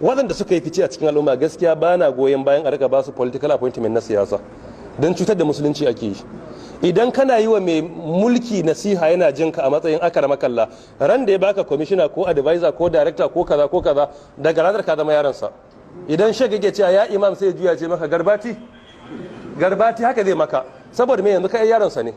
waɗanda suka yi fice a cikin al'umma gaskiya ba na goyon bayan a rika ba su political appointment na siyasa don cutar da musulunci ake yi. Idan kana yi wa mai mulki nasiha yana jin ka a matsayin akarama kalla, ran da ya baka commissioner ko advisor ko director ko kaza daga ranar ka zama yaransa. Idan shek yake cewa ya imam sai ya juya ce maka garbati haka zai maka, saboda me yanzu kai yaransa ne.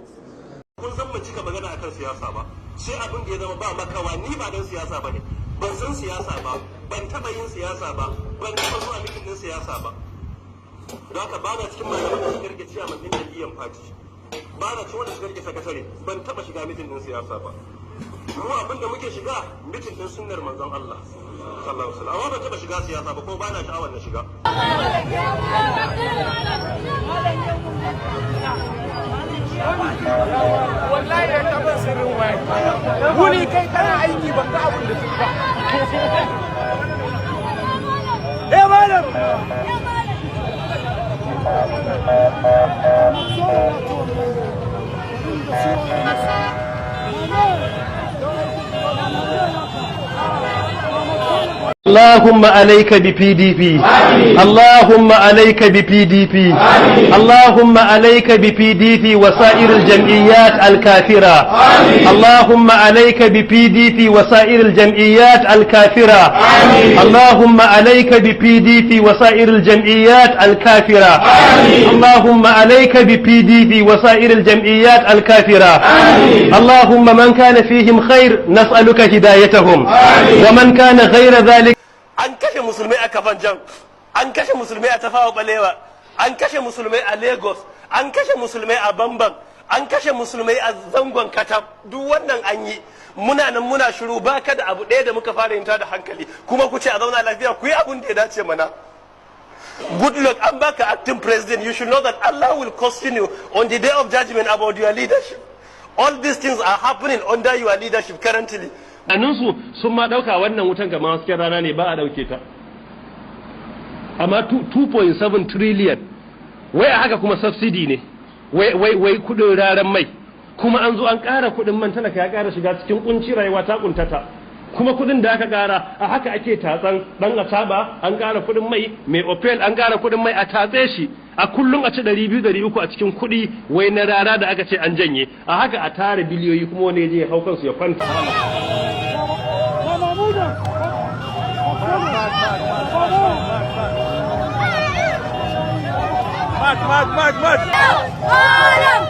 Kun san ban cika magana akan siyasa ba, sai abin da ya zama ba makawa, ni ba dan siyasa ba ne, ban san siyasa ba, ban taba yin siyasa ba, ban taba zuwa mitin din siyasa ba. Don haka ba na cikin malaman da suka rike ciyaman din jam'iyyar party, ba na cikin wanda suka rike sakatare, ban taba shiga mitin din siyasa ba. Mu abin da muke shiga mitin din sunnar manzon Allah sallallahu alaihi wasallam, amma ban taba shiga siyasa ba ko ba na sha'awar na shiga. Wallahi ya taba sirrin wai wuri kai kana aiki ban ga abin da su ba. Malam اللهم عليك بPDP اللهم عليك بPDP اللهم عليك بPDP وسائر الجمعيات الكافرة اللهم عليك بPDP وسائر الجمعيات الكافرة اللهم عليك بPDP وسائر الجمعيات الكافرة اللهم عليك بPDP وسائر الجمعيات الكافرة اللهم من كان فيهم خير نسألك هدايتهم ومن كان غير ذلك. An kashe musulmai a Kafanjan, an kashe musulmai a Tafawa Balewa, an kashe musulmai a Lagos, an kashe musulmai a Bamban, an kashe musulmai a Zangon Katab. Duk wannan an yi, muna nan muna shiru, ba ka da abu ɗaya da muka fara yin da hankali, kuma ku ce a zauna lafiya, ku yi abin da ya dace mana. Good luck, I'm back acting president. You should know that Allah will question you on the day of judgment about your leadership. All these things are happening under your leadership currently. Su sun ma ɗauka wannan wutan kamar hasken rana ne, ba a ɗauke ta, amma 2.7 trillion wai a haka kuma subsidy ne, wai kudin raran mai, kuma an zo an ƙara kudin man, talaka ya ƙara shiga cikin kunci, rayuwa ta kuntata, kuma kudin da aka ƙara a haka ake tatsan dan ataba, an ƙara kudin mai opel an ƙara kudin mai a tatse shi a kullum a ci 200-300 a cikin kudi wai na rara da aka ce an janye, a haka a tara biliyoyi kuma wani ya je ya hau kansu ya kwanta. Mad.